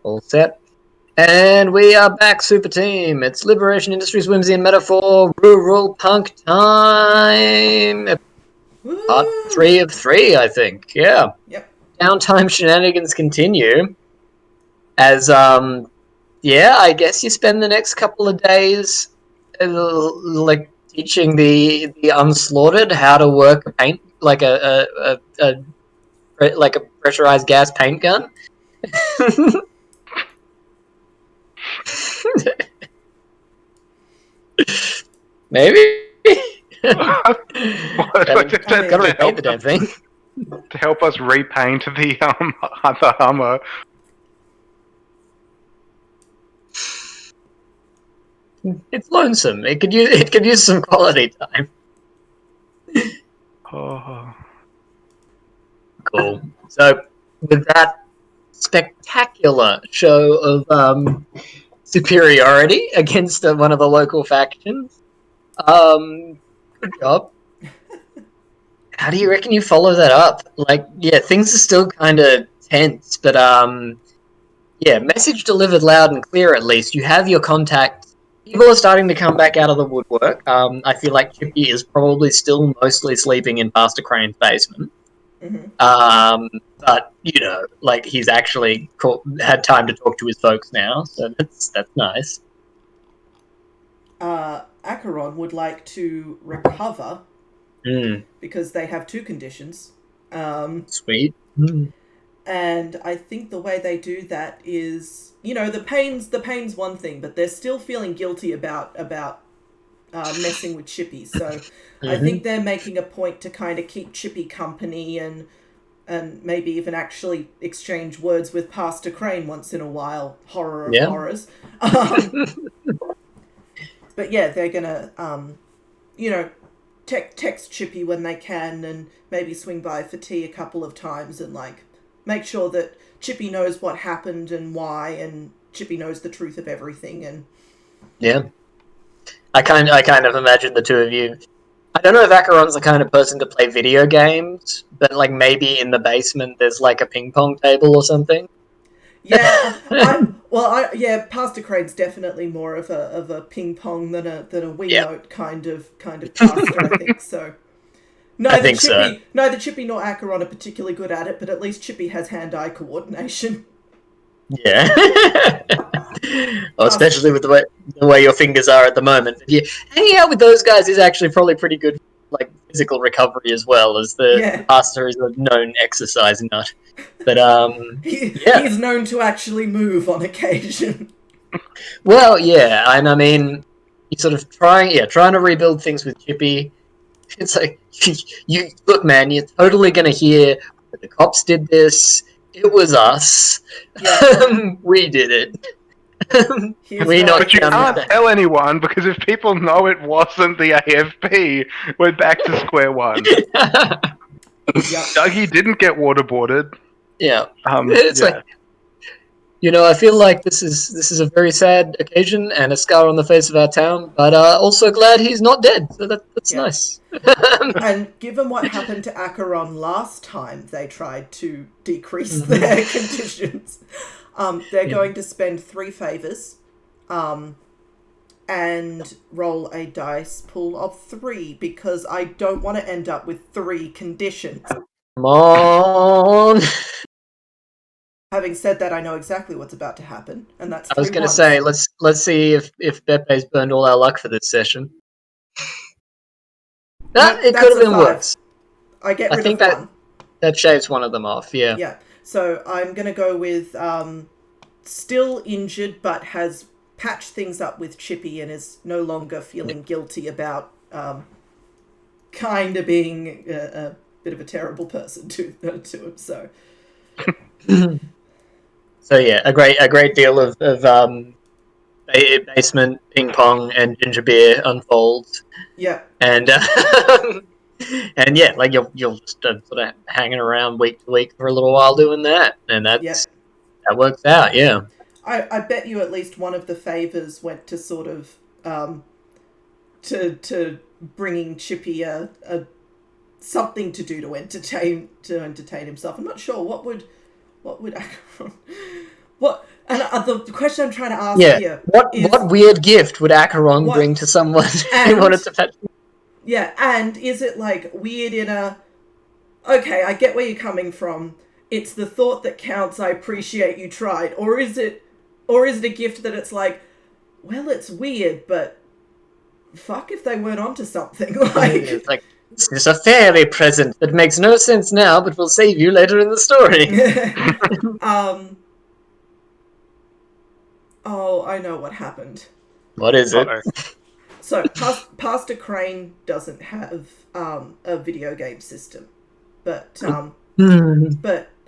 All set. And we are back, Super Team. It's Liberation Industries, Whimsy and Metaphor, Ruralpunk time. Woo! Part 3 of 3, I think. Yeah. Yep. Downtime shenanigans continue. As, I guess you spend the next couple of days, teaching the unslaughtered how to work a paint, like a pressurized gas paint gun. Maybe. Gotta repaint the damn thing. To help us repaint the Hummer. It's lonesome. It could use some quality time. Oh. Cool. So with that spectacular show of superiority against one of the local factions, good job. How do you reckon you follow that up? Like, yeah, things are still kind of tense, but message delivered loud and clear. At least you have your contact. People are starting to come back out of the woodwork. I feel like Chippy is probably still mostly sleeping in Pastor Crane's basement. Mm-hmm. But he's actually had time to talk to his folks now, so that's nice. Acheron would like to recover because they have 2 conditions. Sweet. And I think the way they do that is, the pain's one thing, but they're still feeling guilty about messing with Chippy. So I think they're making a point to kind of keep Chippy company and maybe even actually exchange words with Pastor Crane once in a while. Horror of horrors. But yeah, they're gonna text Chippy when they can and maybe swing by for tea a couple of times and make sure that Chippy knows what happened and why, and Chippy knows the truth of everything. And I kind of imagine the two of you. I don't know if Acheron's the kind of person to play video games, but maybe in the basement there's a ping pong table or something. Yeah, Pastor Craig's definitely more of a ping pong than a Wiimote kind of pastor, I think so. Neither Chippy nor Acheron are particularly good at it, but at least Chippy has hand-eye coordination. Yeah. Well, especially with the way your fingers are at the moment. Hanging out with those guys is actually probably pretty good for, physical recovery as well, as the pastor is a known exercise nut. But he's known to actually move on occasion. Well, yeah, and I mean, he's sort of trying to rebuild things with Chippy. It's like, you look, man, you're totally gonna hear that the cops did this. It was us. Yeah. We did it. But you can't tell anyone, because if people know it wasn't the AFP, we're back to square one. Dougie didn't get waterboarded. Yeah. It's I feel like this is a very sad occasion and a scar on the face of our town, but also glad he's not dead, so that's nice. And given what happened to Acheron last time they tried to decrease their conditions, they're going to spend 3 favors and roll a dice pool of 3, because I don't want to end up with 3 conditions. Come on! Having said that, I know exactly what's about to happen, and that's 3 I was going to say, let's see if Bepe's burned all our luck for this session. It could have been worse. I think that shaves one of them off, yeah. Yeah, so I'm going to go with still injured, but has patched things up with Chippy and is no longer feeling guilty about kind of being a bit of a terrible person to him, so... So yeah, a great deal of basement ping pong and ginger beer unfolds. Yeah, and and you'll just sort of hanging around week to week for a little while doing that, and that works out. Yeah, I bet you at least one of the favors went to sort of to bringing Chippy a something to do to entertain himself. I'm not sure what would And the question I'm trying to ask here is... What weird gift would Acheron bring to someone who wanted to fetch him? Yeah, and is it, like, weird in a... Okay, I get where you're coming from. It's the thought that counts, I appreciate you tried. Or is it a gift that it's like, well, it's weird, but fuck if they weren't onto something. It's like, this is a fairy present that makes no sense now, but will save you later in the story. Oh, I know what happened. What is it? So, Pastor Crane doesn't have a video game system, but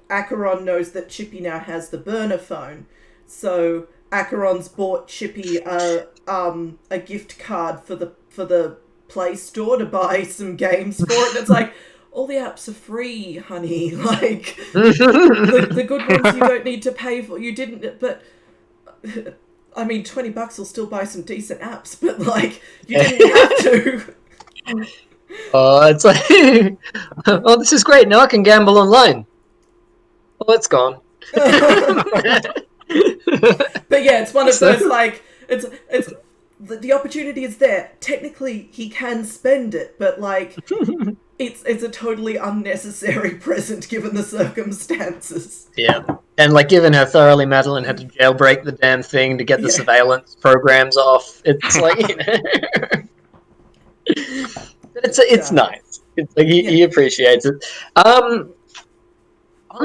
Acheron knows that Chippy now has the burner phone, so Acheron's bought Chippy a gift card for the Play Store to buy some games for it. And it's like, all the apps are free, honey. Like, the good ones you don't need to pay for. You didn't, but I mean, $20 will still buy some decent apps, but like, you didn't have to. Oh, it's like, oh, this is great. Now I can gamble online. Oh, it's gone. But yeah, it's one of those, like, it's the opportunity is there. Technically, he can spend it, but like, it's a totally unnecessary present given the circumstances. Yeah, and like, given how thoroughly Madeline had to jailbreak the damn thing to get the surveillance programs off, it's like, it's nice. It's like he appreciates it. On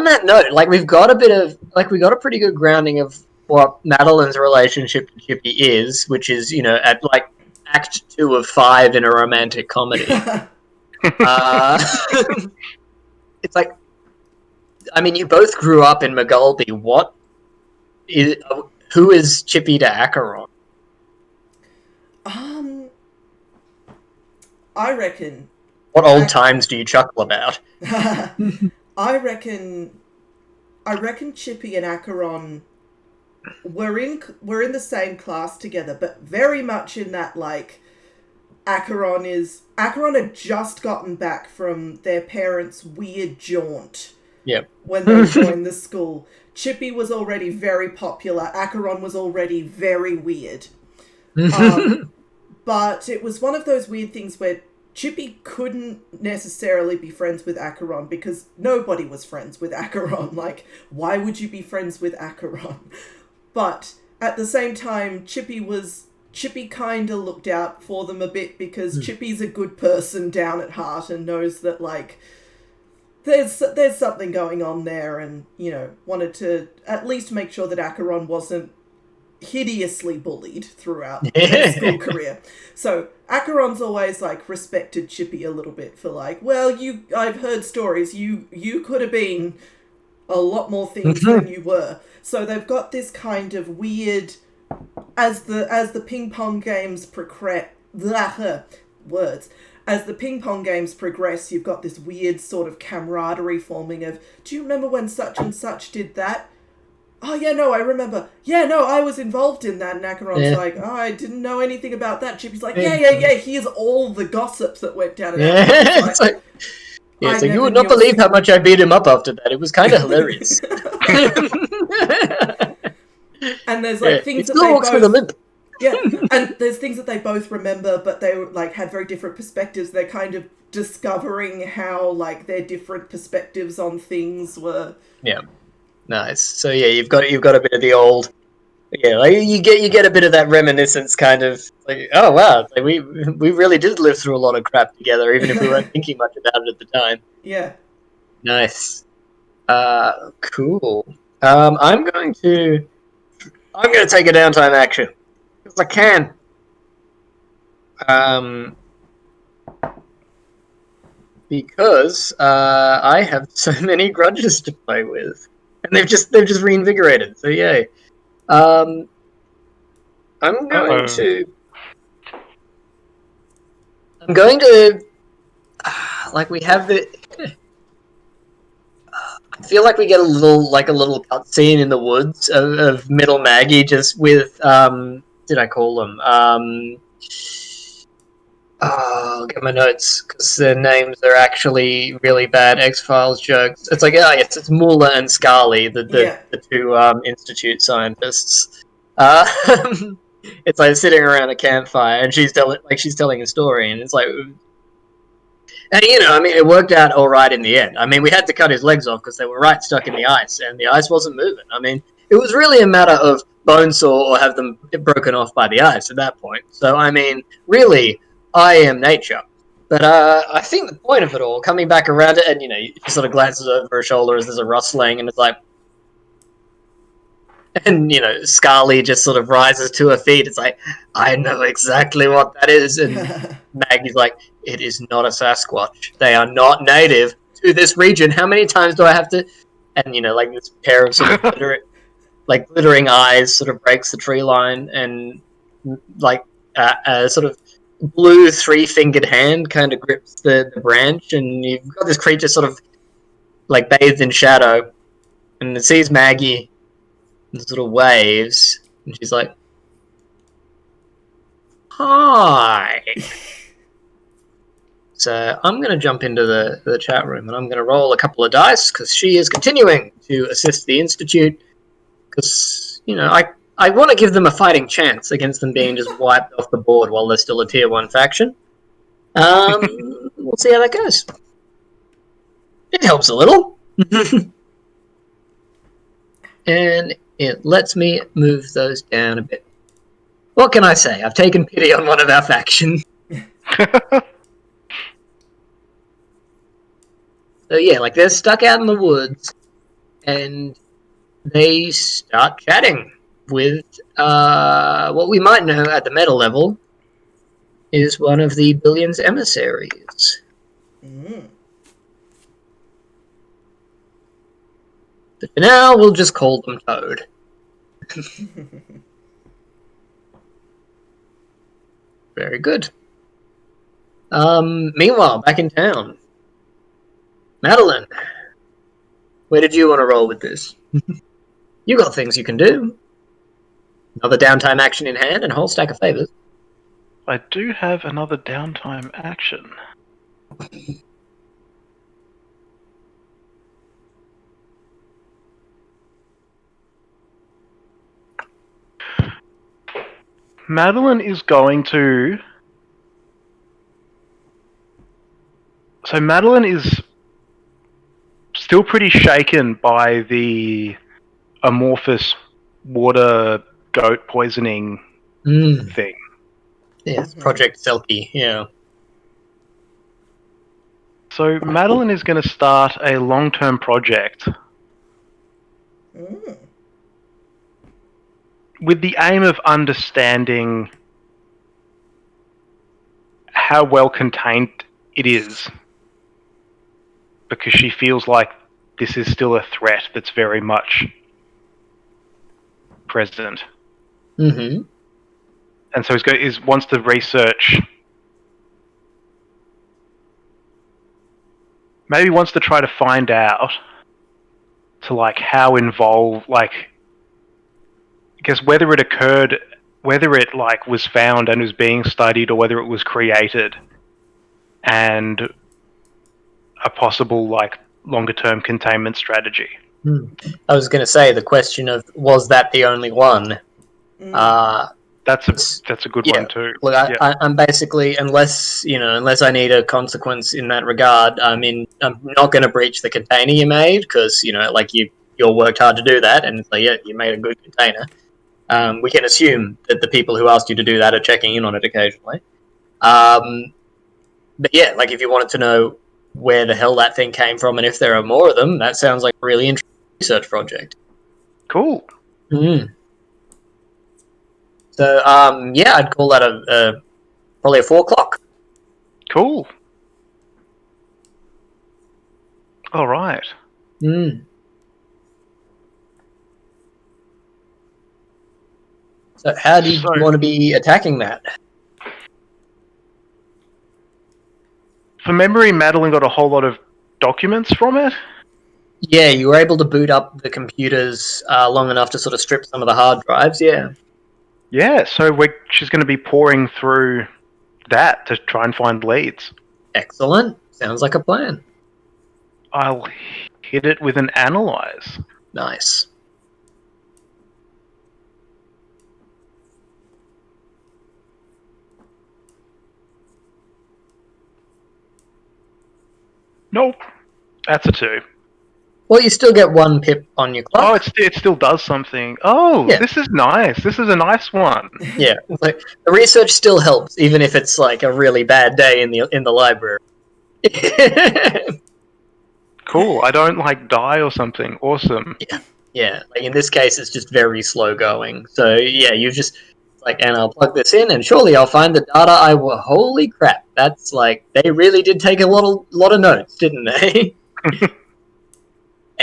that note, like, we got a pretty good grounding of what Madeline's relationship to Chippy is, which is, you know, at like Act 2 of 5 in a romantic comedy. It's like, I mean, you both grew up in McGulby. Who is Chippy to Acheron? I reckon. What old times do you chuckle about? I reckon Chippy and Acheron were in the same class together, but very much in that, like, Acheron had just gotten back from their parents' weird jaunt. Yep. When they joined the school. Chippy was already very popular. Acheron was already very weird. But it was one of those weird things where Chippy couldn't necessarily be friends with Acheron because nobody was friends with Acheron. Like, why would you be friends with Acheron? But at the same time, Chippy kind of looked out for them a bit because Chippy's a good person down at heart and knows that, like, there's something going on there, and, you know, wanted to at least make sure that Acheron wasn't hideously bullied throughout his school career. So Acheron's always, like, respected Chippy a little bit for, like, well, I've heard stories, you could have been a lot more things than you were. So they've got this kind of weird, as the ping pong games as the ping pong games progress, you've got this weird sort of camaraderie forming of, do you remember when such and such did that? Oh, yeah, no, I remember. Yeah, no, I was involved in that. And Acheron's like, oh, I didn't know anything about that. Chippy's like, yeah, here's all the gossips that went down. And so you would not believe how much I beat him up after that. It was kind of hilarious. And there's, like, things that they both... With a limp. Yeah, and there's things that they both remember, but they, like, had very different perspectives. They're kind of discovering how, like, their different perspectives on things were. Yeah, nice. So yeah, you've got a bit of the old. Yeah, like, you get a bit of that reminiscence, kind of like, oh wow, like, we really did live through a lot of crap together, even if we weren't thinking much about it at the time. Yeah. Nice. Cool. I'm going to take a downtime action. Because I can. Because I have so many grudges to play with, and they've just reinvigorated. So yay. I'm going to like, we have the. I feel like we get a little cutscene in the woods of Middle Maggie, just with did I call them? I'll get my notes because their names are actually really bad X-Files jokes. It's like, it's Mueller and Scully, the two Institute scientists. It's like sitting around a campfire, and she's telling a story, and it's like, and it worked out all right in the end. I mean, we had to cut his legs off because they were right stuck in the ice, and the ice wasn't moving. I mean, it was really a matter of bone saw or have them broken off by the ice at that point. So, I mean, really, I am nature. But I think the point of it all, coming back around it, and she sort of glances over her shoulder as there's a rustling, and it's like, and Scarly just sort of rises to her feet. It's like, I know exactly what that is, and Maggie's like, it is not a Sasquatch. They are not native to this region. How many times do I have to? And like this pair of sort of glittering eyes sort of breaks the tree line, and like a sort of blue 3-fingered hand kind of grips the branch, and you've got this creature sort of like bathed in shadow, and it sees Maggie and sort of waves, and she's like, hi. So I'm going to jump into the chat room, and I'm going to roll a couple of dice because she is continuing to assist the Institute, because I want to give them a fighting chance against them being just wiped off the board while they're still a tier 1 faction. We'll see how that goes. It helps a little. And it lets me move those down a bit. What can I say? I've taken pity on one of our factions. So yeah, like they're stuck out in the woods, and they start chatting with what we might know at the meta level is one of the Billion's emissaries. But for now, we'll just call them Toad. Very good. Meanwhile, back in town, Madeline, where did you want to roll with this? You got things you can do. Another downtime action in hand and a whole stack of favors. I do have another downtime action. Madeline is going to... So Madeline is still pretty shaken by the amorphous water goat poisoning thing. Yeah, it's Project Selkie, yeah. So Madeline is going to start a long-term project with the aim of understanding how well contained it is, because she feels like this is still a threat that's very much present. Mm-hmm. And so he wants to research, maybe wants to try to find out to like how involved, like, I guess whether it occurred, whether it like was found and was being studied, or whether it was created, and a possible like longer term containment strategy. I was going to say the question of, was that the only one? That's a good one too. Look, I'm basically, unless I need a consequence in that regard, I'm not going to breach the container you made, because you worked hard to do that, and you made a good container. We can assume that the people who asked you to do that are checking in on it occasionally. But yeah, like if you wanted to know where the hell that thing came from and if there are more of them, that sounds like a really interesting research project. Cool. So, I'd call that probably a 4 o'clock. Cool. All right. So how do you want to be attacking that? From memory, Madeline got a whole lot of documents from it. Yeah, you were able to boot up the computers long enough to sort of strip some of the hard drives, yeah. Yeah, so she's going to be pouring through that to try and find leads. Excellent. Sounds like a plan. I'll hit it with an analyze. Nice. Nope. That's a 2. Well, you still get 1 pip on your clock. Oh, it still does something. Oh, Yeah. This is nice. This is a nice one. Yeah, like, the research still helps, even if it's like a really bad day in the library. Cool. I don't like die or something. Awesome. Yeah, like in this case, it's just very slow going. So yeah, you just like, and I'll plug this in, and surely I'll find the data. Holy crap! That's like they really did take a lot of notes, didn't they?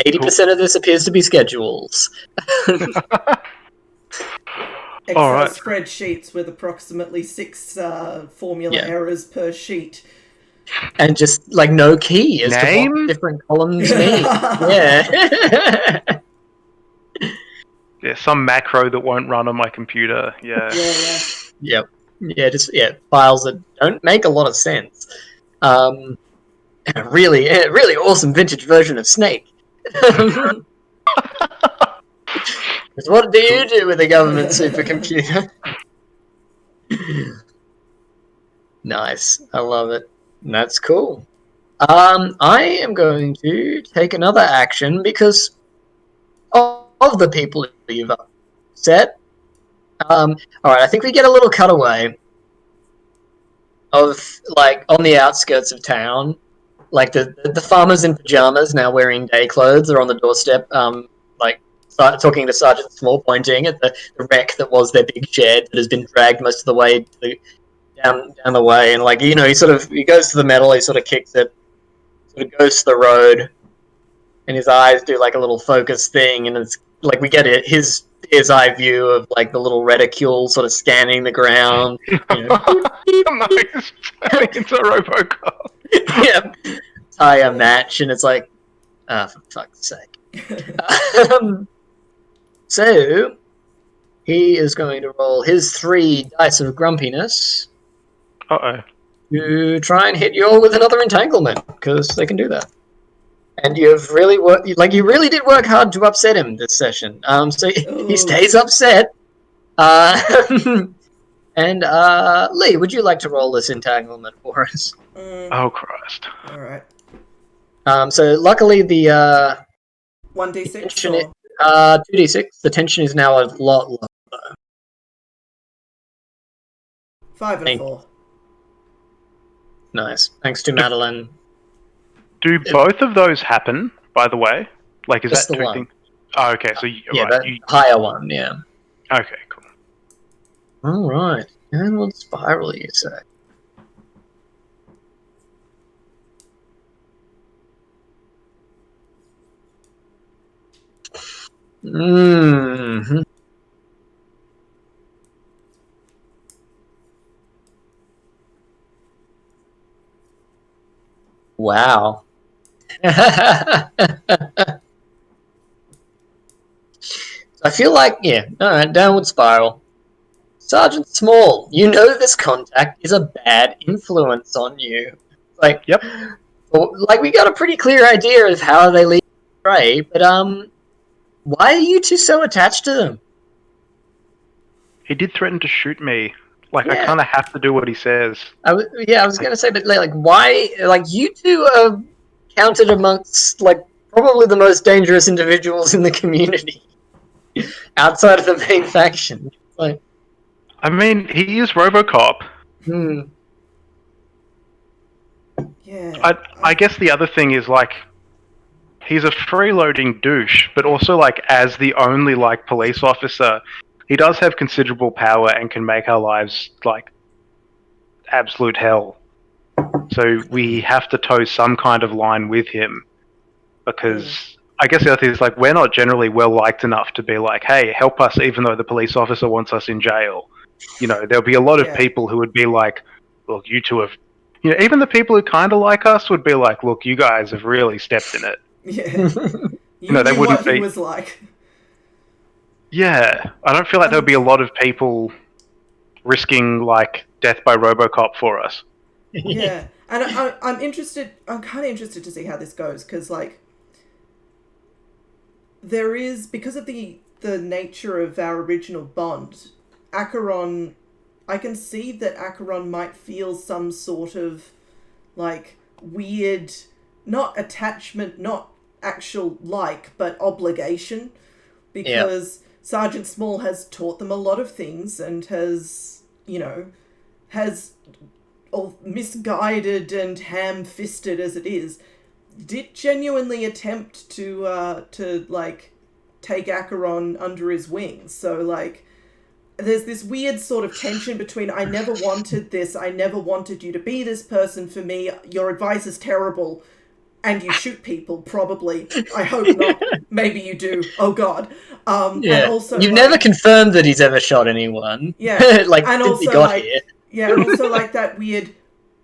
80% of this appears to be schedules. Excel Alright. spreadsheets with approximately 6 formula Yeah. errors per sheet. And just like no key as to Name? what different columns mean. Yeah. Yeah, some macro that won't run on my computer. Yeah. Yeah. Yep. Yeah, files that don't make a lot of sense. Really awesome vintage version of Snake. What do you do with a government supercomputer? Nice. I love it. That's cool. I am going to take another action because of the people you've upset. Alright, I think we get a little cutaway of, like, on the outskirts of town. Like, the farmers in pajamas now wearing day clothes are on the doorstep, like, talking to Sergeant Small, pointing at the wreck that was their big shed that has been dragged most of the way down the way. And, like, you know, he goes to the metal, he sort of kicks it, sort of goes to the road, and his eyes do, like, a little focus thing, and it's, like, we get his eye view of, like, the little reticule sort of scanning the ground. You know. Nice. It's a Robocop. Yeah. Tie a match, and it's like, for fuck's sake. So, he is going to roll his 3 dice of grumpiness Uh-oh. to try and hit you all with another entanglement, because they can do that. And you've really you really did work hard to upset him this session. So he stays upset. And Lee, would you like to roll this entanglement for us? Oh, Christ. Alright. So luckily the 1d6 tension or... 2d6. The tension is now a lot lower. 5 and 4. Nice. Thanks to Madeline. Do both of those happen, by the way? Like, is Just that the 2 one. things? Oh, okay, so Yeah, right, that higher one, yeah. Okay, cool. Alright. Downward spiral, you say? Mm-hmm. Wow. I feel like, yeah, alright, downward spiral. Sergeant Small, you know this contact is a bad influence on you. Like, Yep. Like, we got a pretty clear idea of how they lead astray, but, why are you two so attached to them? He did threaten to shoot me. Like, I Yeah. kind of have to do what he says. I was gonna say, but, like, why, like, you two are counted amongst, like, probably the most dangerous individuals in the community. Outside of the main faction. Like, I mean, he is Robocop. Yeah. I guess the other thing is, like, he's a freeloading douche, but also, like, as the only, like, police officer, he does have considerable power and can make our lives, like, absolute hell. So we have to toe some kind of line with him, because I guess the other thing is, like, we're not generally well liked enough to be like, hey, help us, even though the police officer wants us in jail. You know, there'll be a lot of people who would be like, look, you two have, you know, even the people who kind of like us would be like, look, you guys have really stepped in it. Yeah. You know, they knew wouldn't what he be- was like. Yeah, I don't feel like there'll be a lot of people risking, like, Death by RoboCop for us. Yeah, and I'm interested. I'm kind of interested to see how this goes because, like, there is, because of the nature of our original bond, Acheron. I can see that Acheron might feel some sort of like weird, not attachment, not actual like, but obligation, because Sergeant Small has taught them a lot of things and has, has all misguided and ham-fisted as it is, did genuinely attempt to like take Acheron under his wings. So like there's this weird sort of tension between I never wanted this, I never wanted you to be this person for me, your advice is terrible, and you shoot people, probably. I hope not. Maybe you do. Oh god. And also you've like, never confirmed that he's ever shot anyone. Yeah. like and since he also got like here. Yeah, and also like that weird,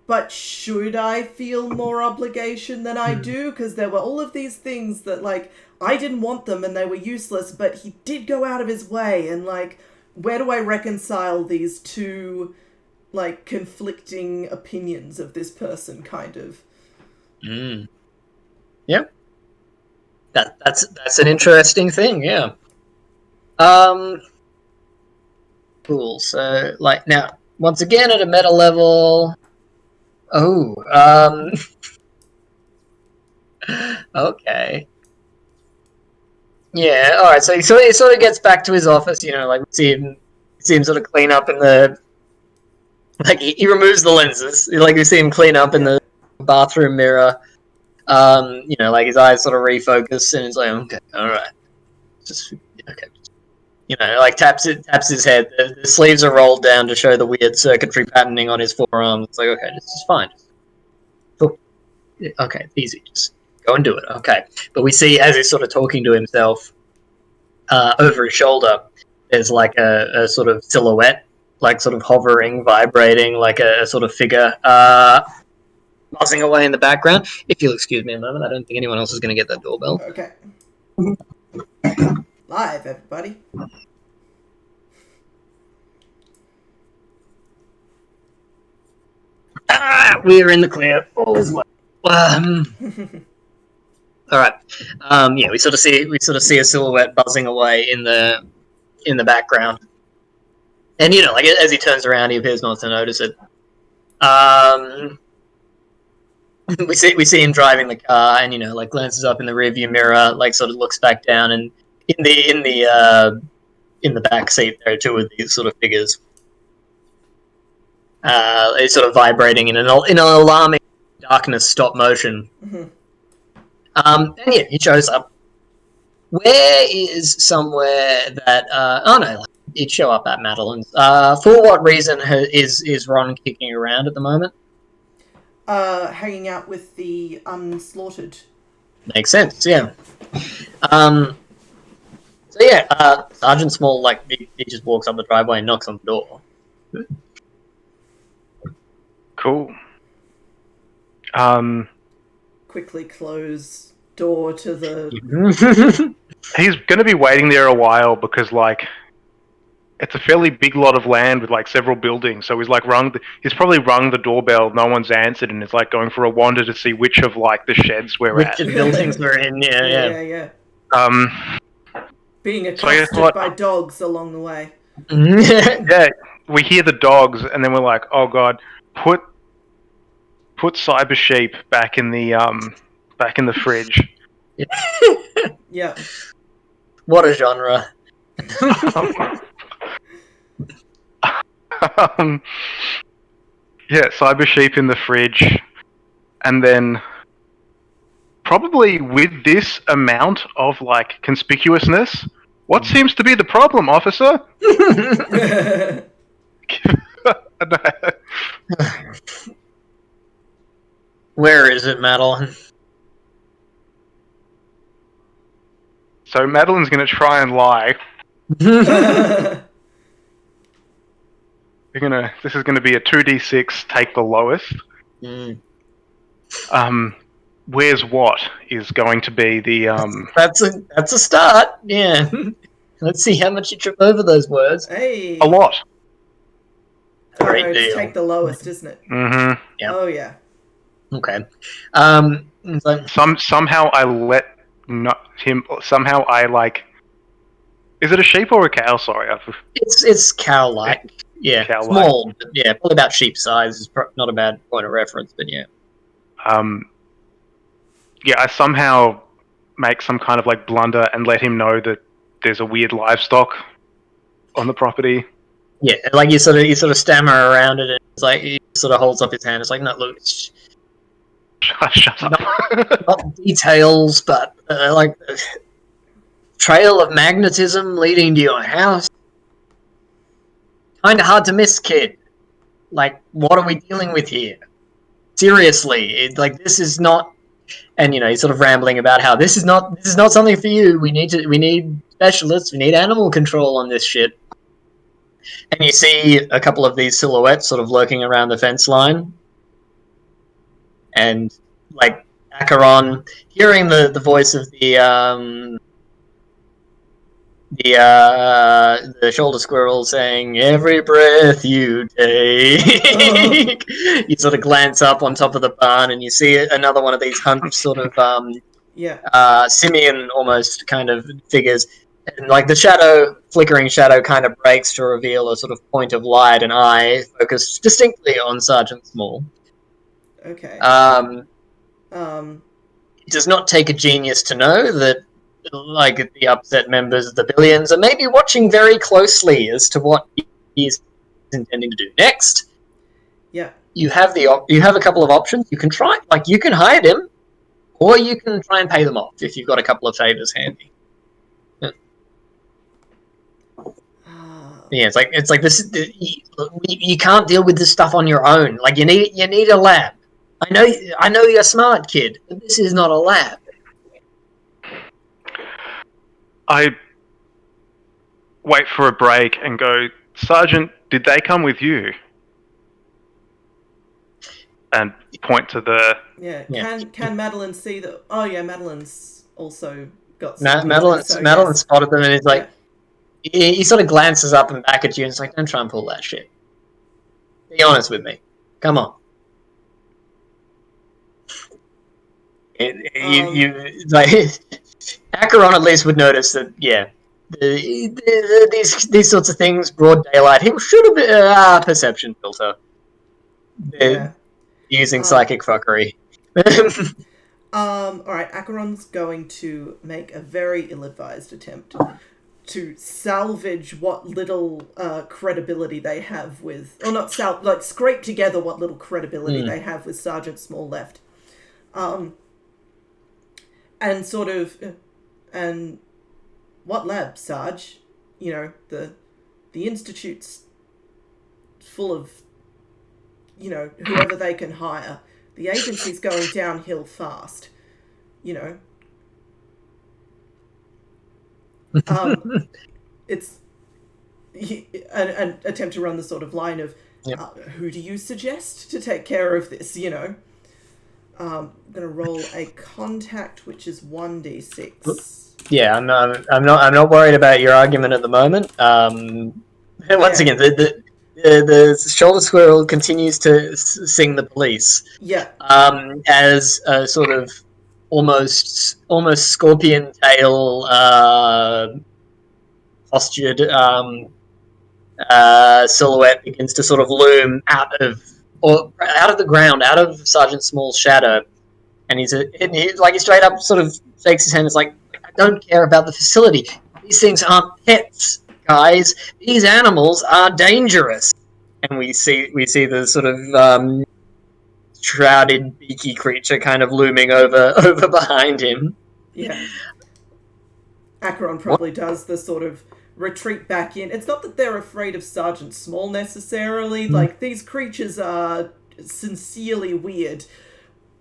but should I feel more obligation than I do? Because there were all of these things that, like, I didn't want them and they were useless, but he did go out of his way. And, like, where do I reconcile these two, like, conflicting opinions of this person, kind of? Yep. That's an interesting thing, yeah. Cool. So, like, now, once again, at a meta level... okay. Yeah, alright, so he sort of gets back to his office, like, we see him sort of clean up in the... Like, he removes the lenses. Like, we see him clean up in the bathroom mirror. Like, his eyes sort of refocus, and he's like, okay, alright. Okay. Like, taps his head. The sleeves are rolled down to show the weird circuitry patterning on his forearm. It's like, okay, this is fine. Okay, easy. Just go and do it. Okay. But we see, as he's sort of talking to himself, over his shoulder, there's like a sort of silhouette, like sort of hovering, vibrating, like a sort of figure, buzzing away in the background. If you'll excuse me a moment, I don't think anyone else is going to get that doorbell. Okay. Live, everybody. We're in the clear. All is well. All right. We sort of see a silhouette buzzing away in the background, and like as he turns around, he appears not to notice it. We see him driving the car, and like glances up in the rearview mirror, like sort of looks back down, and in the back seat there are two of these sort of figures. It's sort of vibrating in an alarming darkness, stop motion. And he shows up. Where is somewhere that? He'd show up at Madeline's. For what reason is Ron kicking around at the moment? Hanging out with the unslaughtered. Makes sense, yeah. Sergeant Small, like, he just walks up the driveway and knocks on the door. Cool. Quickly close door to the... He's going to be waiting there a while because, like, it's a fairly big lot of land with, like, several buildings. So he's, like, he's probably rung the doorbell, no one's answered, and it's, like, going for a wander to see which of, like, the sheds we're at. Which buildings we're in, Yeah. Being accosted by dogs along the way. Yeah, we hear the dogs, and then we're like, oh god, put Cyber Sheep back in the fridge. Yeah. What a genre. Cyber Sheep in the fridge, and then probably with this amount of, like, conspicuousness, what seems to be the problem, officer? Where is it, Madeline? So Madeline's going to try and lie. This is going to be a 2d6, take the lowest. Where's what is going to be the... That's a start, yeah. Let's see how much you trip over those words. Hey. A lot. Oh Great no, just deal. take the lowest, isn't it? Mm-hmm. Yeah. Oh yeah. Okay. So, Somehow I let not him. Somehow I like. Is it a sheep or a cow? Sorry, it's cow-like. Yeah, cow-like. small, but yeah, probably about sheep size is not a bad point of reference, but yeah. Yeah, I somehow make some kind of like blunder and let him know that there's a weird livestock on the property. Yeah, like you sort of stammer around it, and it's like he sort of holds up his hand. It's like, no, look, it's Shut up. not details, but like trail of magnetism leading to your house. Kind of hard to miss, kid. Like, what are we dealing with here? Seriously, like this is not. And he's sort of rambling about how this is not something for you. We need specialists. We need animal control on this shit. And you see a couple of these silhouettes sort of lurking around the fence line, and like Acheron, hearing the voice of the shoulder squirrel saying, "Every breath you take." You sort of glance up on top of the barn, and you see another one of these hunched sort of Yeah. simian almost kind of figures. And like the flickering shadow kind of breaks to reveal a sort of point of light, and eye focused distinctly on Sergeant Small. Okay. It does not take a genius to know that, like, the upset members of the Billions are maybe watching very closely as to what he is intending to do next. Yeah. You have a couple of options. You can hide him, or you can try and pay them off if you've got a couple of favors handy. Yeah, it's like this. You can't deal with this stuff on your own. Like you need a lab. I know you're smart, kid, but this is not a lab. I wait for a break and go, Sergeant, did they come with you? And point to the. Yeah. Can Madeline see that? Oh yeah, Madeline's also got some people, so Madeline yes. spotted them, and he's like, Yeah. he sort of glances up and back at you, and it's like, don't try and pull that shit. Be honest with me. Come on. You like Acheron at least would notice that. Yeah, these sorts of things, broad daylight. He should have been perception filter. Yeah. Using psychic fuckery. All right, Acheron's going to make a very ill-advised attempt to salvage what little credibility they have with, or not scrape together what little credibility they have with Sergeant Small left, and sort of, and what lab, Sarge? The institute's full of, whoever they can hire. The agency's going downhill fast, It's an attempt to run the sort of line of, who do you suggest to take care of this? I'm gonna roll a contact, which is 1d6. Yeah, I'm not worried about your argument at the moment. Once again, the shoulder squirrel continues to sing the police. Yeah. As a sort of almost scorpion tail postured silhouette begins to sort of loom out of the ground, out of Sergeant Small's shadow, and he straight up sort of shakes his hand. It's like, I don't care about the facility. These things aren't pets, guys. These animals are dangerous. And we see the sort of shrouded, beaky creature kind of looming over behind him. Yeah. Acheron probably does the sort of retreat back in. It's not that they're afraid of Sergeant Small necessarily. Like, these creatures are sincerely weird,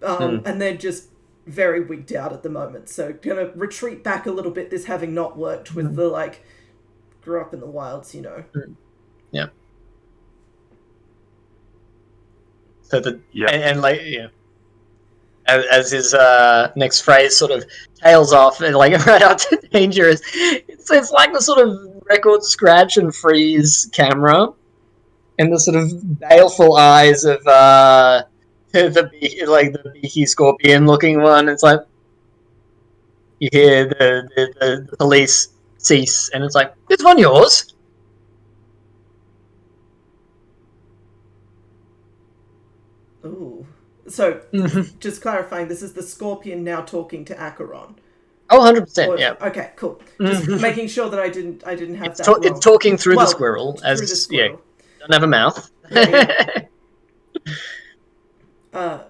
and they're just very wigged out at the moment. So gonna retreat back a little bit. This having not worked with the grew up in the wilds, Yeah. So as his next phrase sort of tails off and right out to dangerous, it's like the sort of record scratch and freeze camera and the sort of baleful eyes of the beaky scorpion looking one. It's like you hear the police cease, and it's like, "Is one yours?" Ooh. So, Mm-hmm. just clarifying, this is the scorpion now talking to Acheron. Oh, 100%, yeah. Okay, cool. Just making sure that I didn't have It's, that wrong. it's talking through the Well, squirrel, through the squirrel. don't have a mouth. Yeah.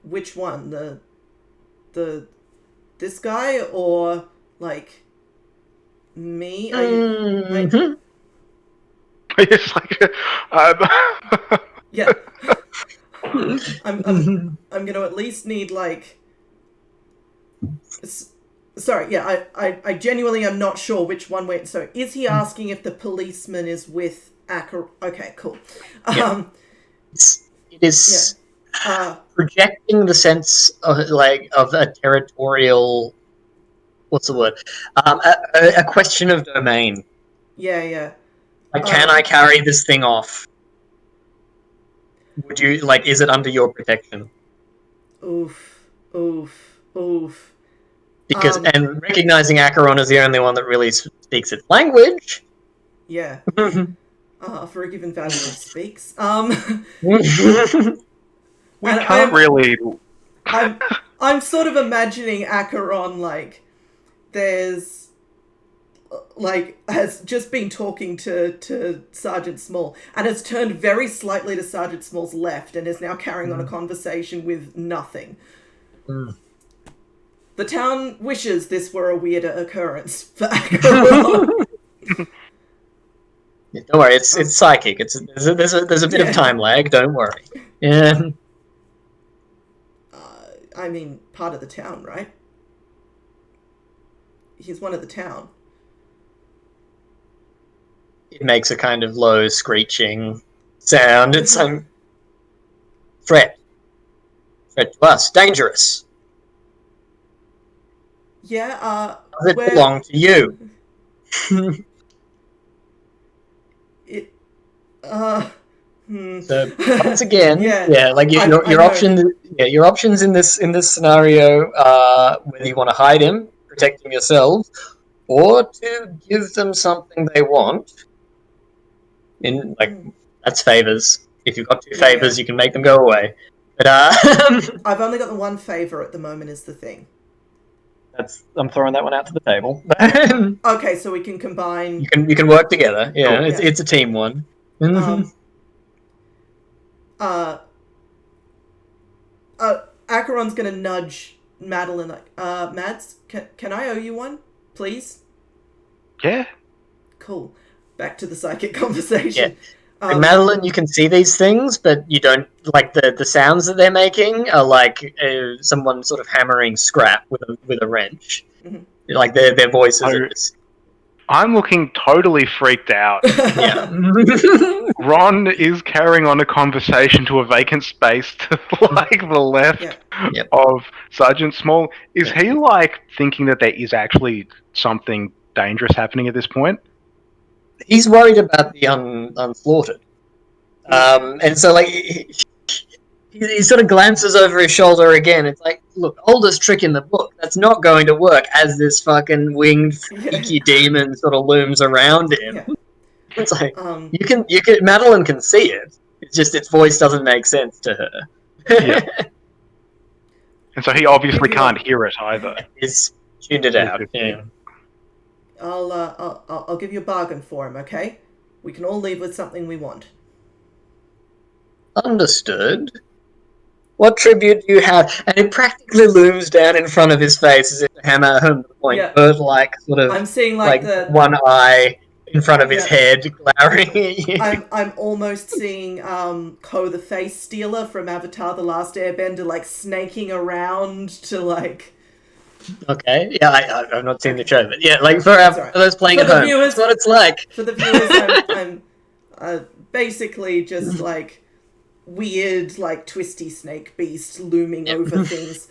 Which one? This guy or like me? Mhm. It's like, Yeah. I'm gonna at least need like. Sorry, yeah, I genuinely am not sure which one went. So, is he asking if the policeman is with Acker? Okay, cool. It is Yeah. projecting the sense of a territorial. What's the word? A question of domain. Yeah. Like, can I carry this thing off? Would you like? Is it under your protection? Oof. Because and recognizing Acheron as the only one that really speaks its language. Yeah. For a given value of speaks. we can't really. I'm sort of imagining Acheron like there's like has just been talking to Sergeant Small and has turned very slightly to Sergeant Small's left and is now carrying on a conversation with nothing. The town wishes this were a weirder occurrence for Acheron. Yeah, don't worry, it's psychic. There's a bit of time lag. Don't worry. Yeah. I mean, part of the town, right? He's one of the town. It makes a kind of low screeching sound. It's threat to us, dangerous. Yeah. Does it belong to you? It. So once again, like your options. Your options in this scenario are whether you want to hide him, protecting yourself, or to give them something they want. In that's favors. If you've got two favors, you can make them go away. But I've only got the one favor at the moment. Is the thing. I'm throwing that one out to the table. Okay, so we can combine. You can work together. Yeah, cool. it's a team one. Acheron's gonna nudge Madeline like, Mads, can I owe you one, please? Yeah. Cool. Back to the psychic conversation. Yeah. Madeline, you can see these things, but you don't like the sounds that they're making are like someone sort of hammering scrap with a wrench. Mm-hmm. Like their voices are just. I'm looking totally freaked out. Yeah. Ron is carrying on a conversation to a vacant space to like the left of Sergeant Small. Is he like thinking that there is actually something dangerous happening at this point? He's worried about the unslaughtered. And so like he sort of glances over his shoulder again. It's like, look, oldest trick in the book. That's not going to work as this fucking winged freaky demon sort of looms around him. Yeah. It's like you can Madeline can see it. It's just its voice doesn't make sense to her. Yeah. And so he obviously can't hear it either. He's tuned it out. Yeah. I'll give you a bargain for him, okay? We can all leave with something we want. Understood. What tribute do you have? And it practically looms down in front of his face as if to hammer home the point. Yeah. But like sort of I'm seeing like the one eye in front of his head glowering at you. I'm almost seeing Ko the Face Stealer from Avatar The Last Airbender like snaking around to like. Okay, yeah, I've not seen the show, but yeah, like for those playing at home, that's what it's like. For the viewers, I'm basically just like weird, like twisty snake beast looming over things.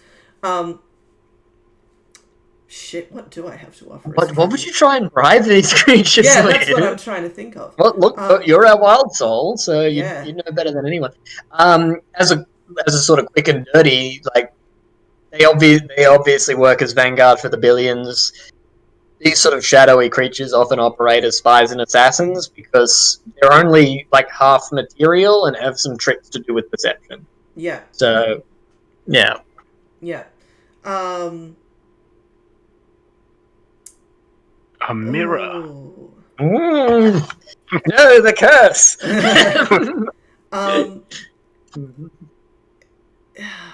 shit, what do I have to offer? What would you try and bribe these creatures Yeah, with? that's what I'm trying to think of. Well, look, you're our wild soul, so Yeah. you know better than anyone. As a sort of quick and dirty, like they obviously work as vanguard for the billions. These sort of shadowy creatures often operate as spies and assassins because they're only like half material and have some tricks to do with perception. Yeah. So, yeah. Yeah. A mirror. Oh. No, the curse.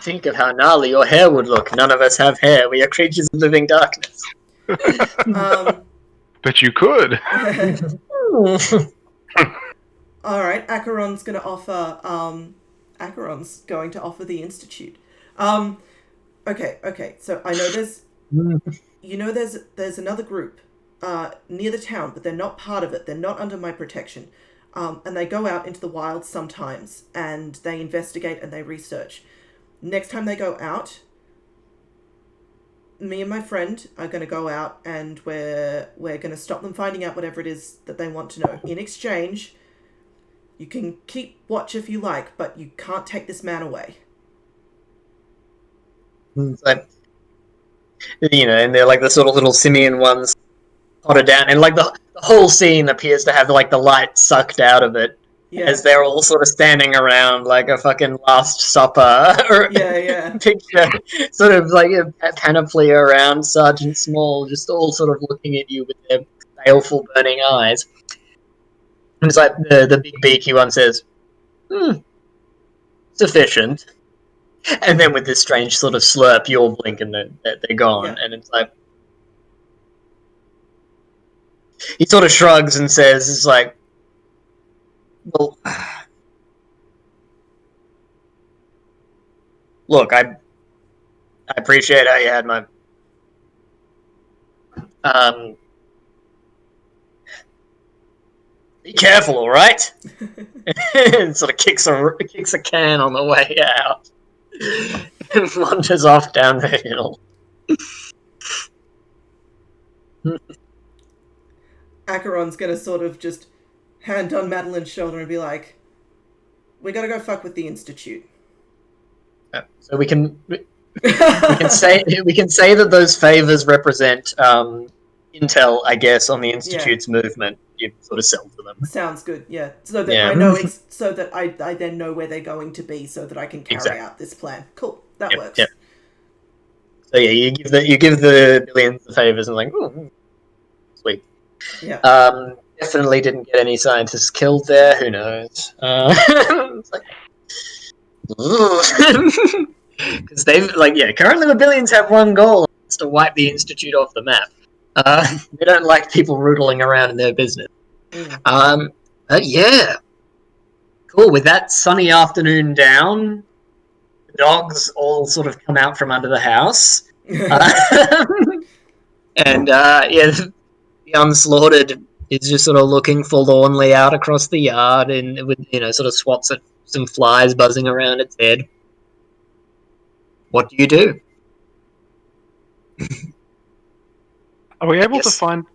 Think of how gnarly your hair would look. None of us have hair. We are creatures of living darkness. But you could. All right, Acheron's going to offer. Acheron's going to offer the institute. Okay. So I know there's another group near the town, but they're not part of it. They're not under my protection. And they go out into the wild sometimes, and they investigate and they research. Next time they go out, me and my friend are going to go out, and we're going to stop them finding out whatever it is that they want to know. In exchange, you can keep watch if you like, but you can't take this man away. But, and they're like the sort of little simian ones potted down, and like the whole scene appears to have like the light sucked out of it. Yeah. As they're all sort of standing around like a fucking Last Supper picture, sort of like a panoply around Sergeant Small, just all sort of looking at you with their baleful, burning eyes. And it's like the big beaky one says, sufficient. And then with this strange sort of slurp, you'll blink and they're gone. Yeah. And it's like, he sort of shrugs and says, it's like, well, look, I appreciate how you had my be careful, all right? And sort of kicks a can on the way out and wanders off down the hill. Acheron's gonna sort of just hand on Madeline's shoulder and be like, "We gotta go fuck with the Institute." So we can say that those favors represent intel, I guess, on the Institute's movement. You sort of sell to them. Sounds good, yeah. So that I know, so that I then know where they're going to be, so that I can carry out this plan. Cool, that works. Yep. So yeah, you give the billions the favors and like, ooh, sweet. Yeah. Definitely didn't get any scientists killed there. Who knows? It's like, because they've currently the billions have one goal: it's to wipe the Institute off the map. They don't like people rootling around in their business. But yeah, cool. With that sunny afternoon down, the dogs all sort of come out from under the house, and the unslaughtered is just sort of looking forlornly out across the yard, and with sort of swats at some flies buzzing around its head. What do you do? Are we able to find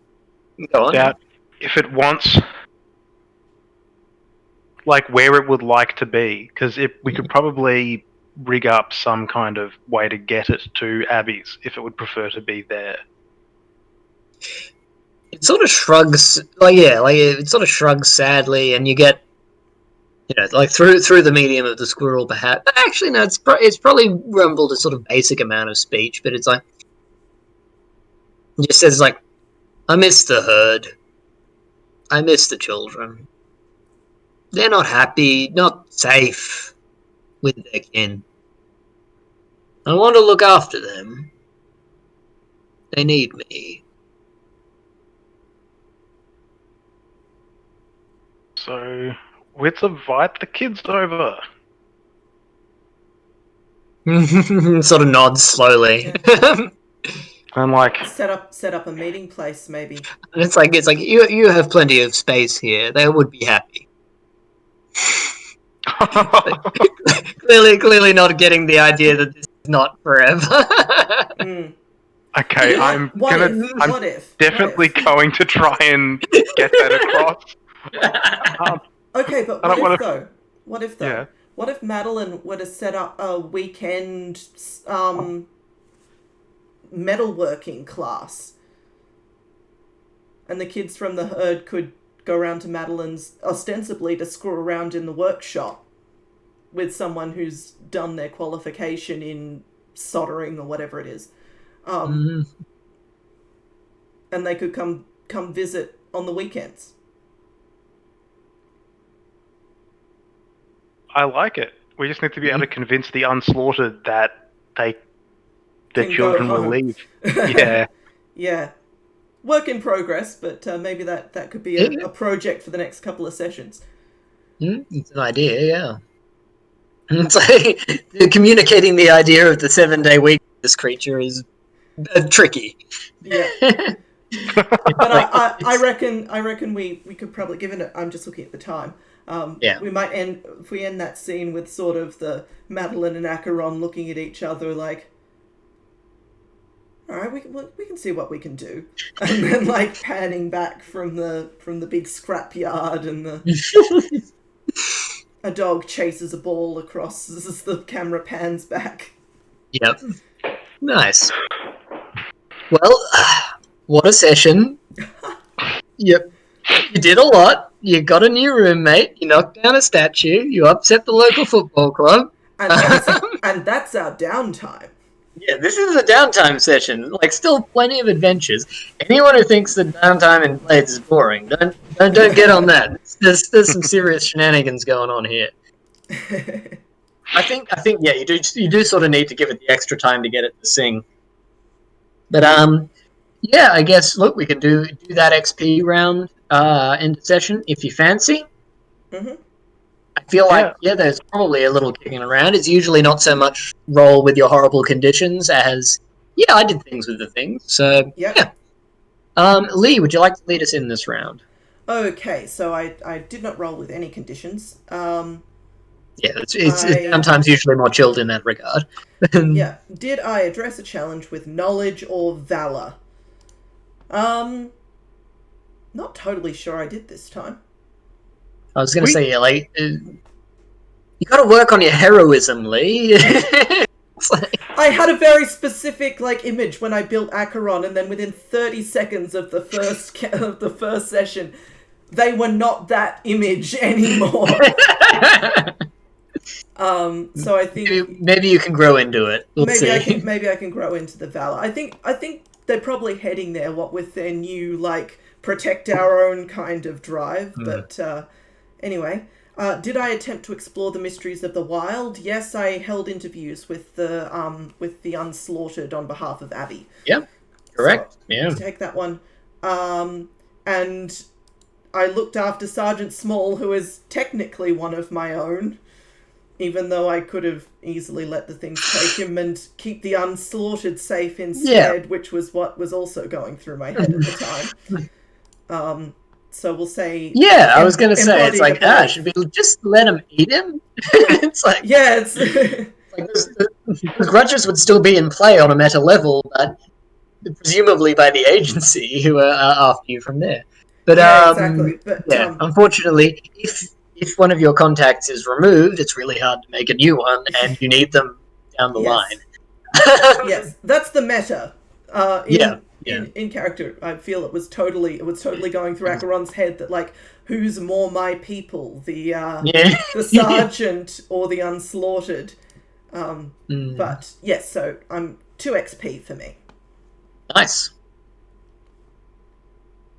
out if it wants, like, where it would like to be? Because we could probably rig up some kind of way to get it to Abby's if it would prefer to be there. It sort of shrugs, it sort of shrugs sadly, and you get, through the medium of the squirrel, perhaps. But actually, no, it's probably rumbled a sort of basic amount of speech, but it's like, it just says, like, I miss the herd. I miss the children. They're not happy, not safe with their kin. I want to look after them. They need me. So, let's invite the kids over. Sort of nods slowly. Yeah. And like set up a meeting place, maybe. And it's like you have plenty of space here. They would be happy. clearly not getting the idea that this is not forever. Okay, I'm definitely going to try and get that across. Okay, but I what don't wanna- if though? What if though? Yeah. What if Madeline were to set up a weekend metalworking class, and the kids from the herd could go around to Madeline's ostensibly to screw around in the workshop with someone who's done their qualification in soldering or whatever it is, and they could come visit on the weekends. I like it. We just need to be able to convince the unslaughtered that their children will leave. Yeah. Yeah. Work in progress, but maybe that could be a project for the next couple of sessions. It's an idea, yeah. It's like communicating the idea of the 7-day week of this creature is tricky. Yeah. But I reckon we could probably, given it, I'm just looking at the time. We might end, if we end that scene with sort of the Madeline and Acheron looking at each other like, all right, we can see what we can do, and then like panning back from the big scrap yard, and a dog chases a ball across as the camera pans back. Yep. Nice. Well, what a session. Yep. You did a lot. You got a new roommate. You knocked down a statue. You upset the local football club. And that's our downtime. Yeah, this is a downtime session. Like, still plenty of adventures. Anyone who thinks that downtime in Blades is boring, don't get on that. There's some serious shenanigans going on here. I think, yeah, you do sort of need to give it the extra time to get it to sing. But yeah, I guess look, we can do that XP round in the session if you fancy. Mm-hmm. I feel like there's probably a little kicking around. It's usually not so much roll with your horrible conditions as I did things with the things. So yeah. Lee, would you like to lead us in this round? Okay, so I did not roll with any conditions. Yeah, it's sometimes usually more chilled in that regard. Yeah. Did I address a challenge with knowledge or valor? Not totally sure I did this time. I was going to say, like, you got to work on your heroism, Lee. I had a very specific image when I built Acheron, and then within 30 seconds of the first session, they were not that image anymore. So I think maybe you can grow into it. Maybe I can grow into the valor. I think they're probably heading there. What with their new protect our own kind of drive. But anyway, did I attempt to explore the mysteries of the wild? Yes, I held interviews with the unslaughtered on behalf of Abby. Yep, correct. So, take that one. And I looked after Sergeant Small, who is technically one of my own, even though I could have easily let the things take him and keep the unslaughtered safe instead, which was what was also going through my head at the time. So we'll say... Yeah, I was going to say, it's like, should we just let him eat him? It's like... Yeah, it's... the grudges would still be in play on a meta level, but presumably by the agency who are after you from there. But, exactly. But, unfortunately, if one of your contacts is removed, it's really hard to make a new one, and you need them down the line. Yes, that's the meta. In character, I feel it was totally going through Acheron's head that who's more my people, the sergeant or the unslaughtered. But yes, so I'm 2 XP for me. Nice.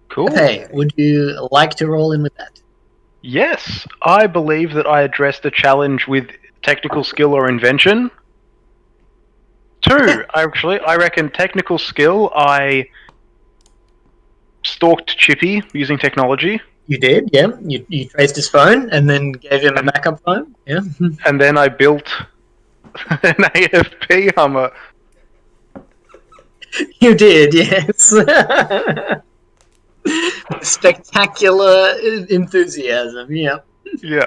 Cool. Hey, would you like to roll in with that? Yes, I believe that I addressed the challenge with technical skill or invention. 2, actually. I reckon technical skill, I stalked Chippy using technology. You did, yeah. You traced his phone and then gave him a backup phone, yeah. And then I built an AFP Hummer. You did, yes. Spectacular enthusiasm, yeah. Yeah.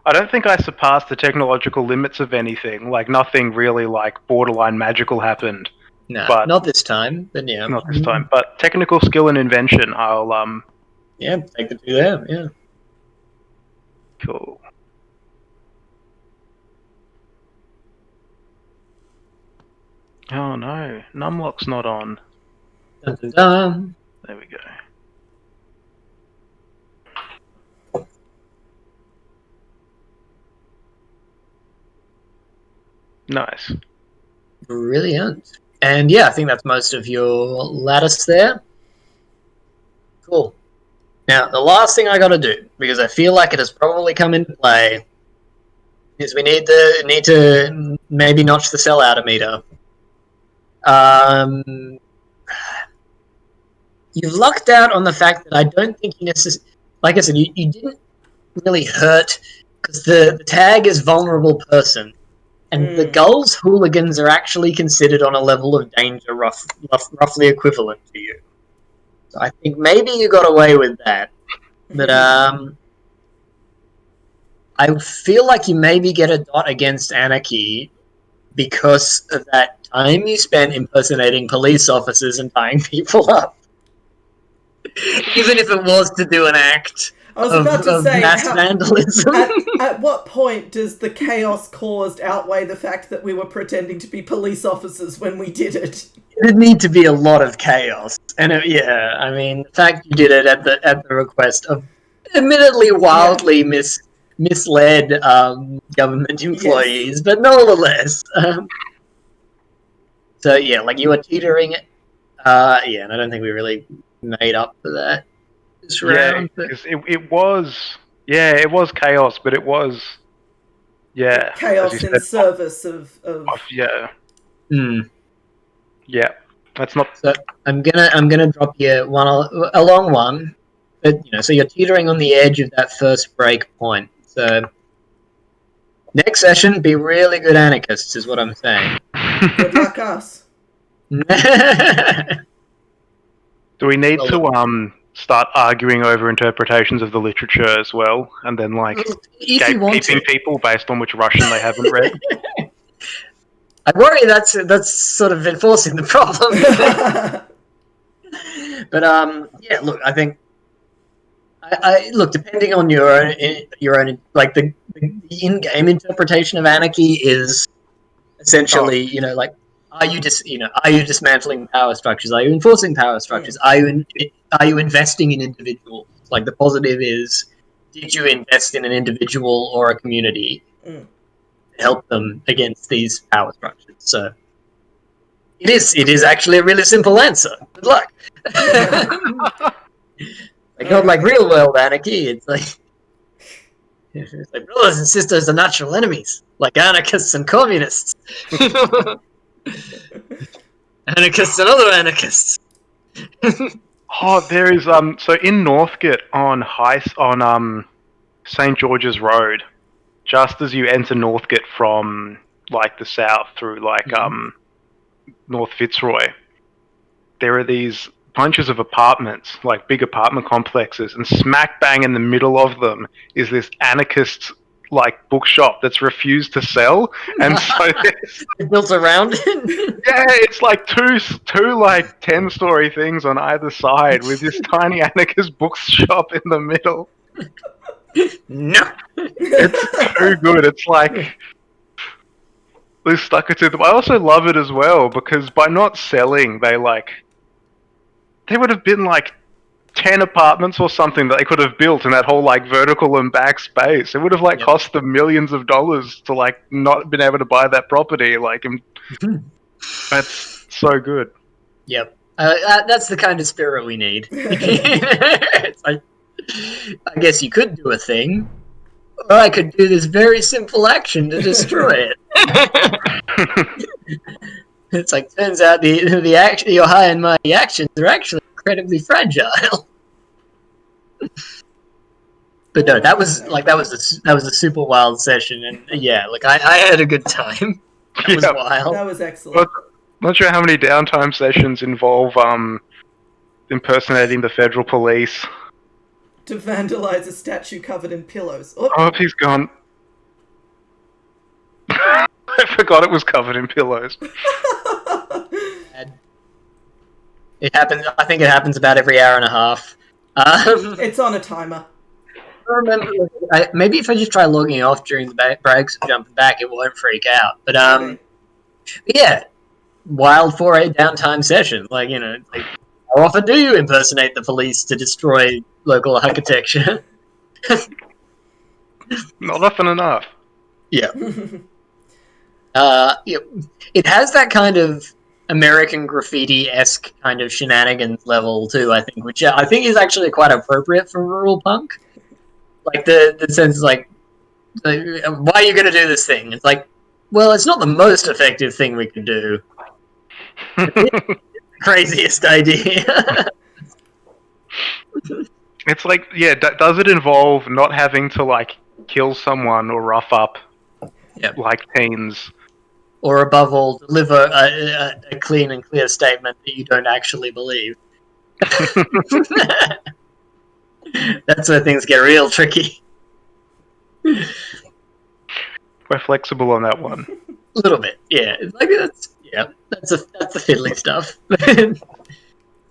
I don't think I surpassed the technological limits of anything. Like, nothing really, like, borderline magical happened. No, But not this time. But yeah, not this time. But technical skill and invention, I'll, Yeah, take the 2 there. Yeah. Cool. Oh no, Numlock's not on. Dun, dun, dun. There we go. Nice. Brilliant. And yeah, I think that's most of your lattice there. Cool. Now, the last thing I got to do, because I feel like it has probably come into play, is we need to maybe notch the sellout a meter. You've lucked out on the fact that I don't think you necessarily... Like I said, you didn't really hurt, because the tag is vulnerable person. And the Gulls hooligans are actually considered on a level of danger roughly equivalent to you. So I think maybe you got away with that. But I feel like you maybe get a dot against Anarchy because of that time you spent impersonating police officers and tying people up. Even if it was to do an act I was about to say, mass vandalism. At what point does the chaos caused outweigh the fact that we were pretending to be police officers when we did it? It'd need to be a lot of chaos, and I mean, the fact you did it at the request of admittedly wildly misled government employees, but nonetheless. So yeah, like you were teetering it. And I don't think we really made up for that this round. It was chaos, but it was chaos in service of Yeah, that's not. So I'm gonna drop you a long one, but so you're teetering on the edge of that first break point. So next session, be really good anarchists, is what I'm saying. Good luck, us. Do we need to start arguing over interpretations of the literature as well, and then gatekeeping people based on which Russian they haven't read? I worry that's sort of enforcing the problem. But look, I think I look, depending on your own like the in-game interpretation of anarchy is essentially are you dismantling power structures? Are you enforcing power structures? Are you investing in individuals? Like the positive is, did you invest in an individual or a community? Help them against these power structures. So it is actually a really simple answer. Good luck. Not like real world anarchy. It's like brothers and sisters are natural enemies, like anarchists and communists. Anarchists and other anarchists. There is so in Northgate on St. George's Road, just as you enter Northgate from the south through North Fitzroy, there are these bunches of apartments, big apartment complexes, and smack bang in the middle of them is this anarchist bookshop that's refused to sell, and so it's built around it. Yeah, it's two 10-story things on either side with this tiny anarchist bookshop in the middle. No, it's too good. It's they stuck it to them. I also love it as well because by not selling, they would have been 10 apartments or something that they could have built in that whole vertical and back space. It would have cost them millions of dollars to not been able to buy that property. That's so good. Yep, that's the kind of spirit we need. It's I guess you could do a thing, or I could do this very simple action to destroy it. It's turns out the action, your high and mighty actions are actually incredibly fragile. But no, that was a super wild session, and I had a good time. That was wild. That was excellent. Not sure how many downtime sessions involve impersonating the federal police to vandalize a statue covered in pillows. Oh, he's gone. I forgot it was covered in pillows. It happens. I think it happens about every hour and a half. It's on a timer. I remember, maybe if I just try logging off during the breaks and jumping back, it won't freak out. But Maybe. yeah, wild 4A downtime session. Like, you know, like, how often do you impersonate the police to destroy local architecture? Not often enough. Yeah. Yeah. It has that kind of American Graffiti-esque kind of shenanigans level too, I think, which I think is actually quite appropriate for rural punk. Like the sense, like, why are you going to do this thing? It's like, well, it's not the most effective thing we can do. Craziest idea. It's like, yeah, does it involve not having to, like, kill someone or rough up, Yep. like teens? Or above all, deliver a clean and clear statement that you don't actually believe. That's where things get real tricky. We're flexible on that one. A little bit, yeah. It's like that's the fiddly stuff. Look at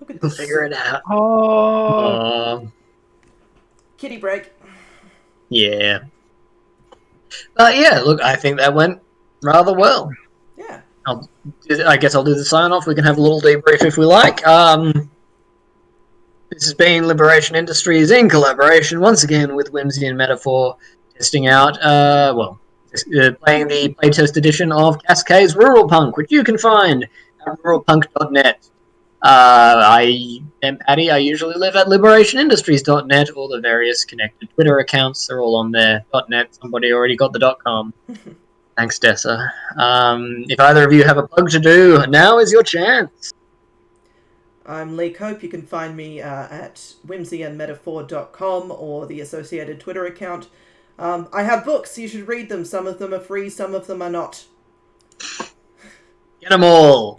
We'll this. figure it out. Oh, Kitty break. Yeah. But yeah, look, I think that went rather well. Yeah. I guess I'll do the sign off. We can have a little debrief if we like. This has been Liberation Industries in collaboration once again with Whimsy and Metaphor, testing out, playing the playtest edition of Cascade's Ruralpunk, which you can find at ruralpunk.net. I am Patty. I usually live at liberationindustries.net. All the various connected Twitter accounts are all on there. .net. Somebody already got the .com. Thanks, Dessa. If either of you have a plug to do, now is your chance. I'm Lee Cope. You can find me at whimsyandmetaphor.com or the associated Twitter account. I have books. You should read them. Some of them are free, some of them are not. Get them all.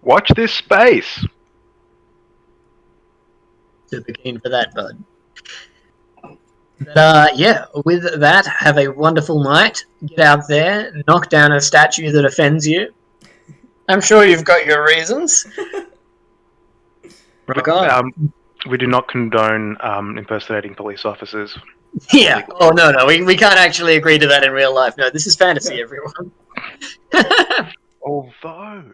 watch this space. Super keen for that, bud. But, yeah, with that, have a wonderful night. Get out there, knock down a statue that offends you. I'm sure you've got your reasons. We do not condone impersonating police officers. Yeah. Oh, no. We can't actually agree to that in real life. No, this is fantasy, everyone. Although...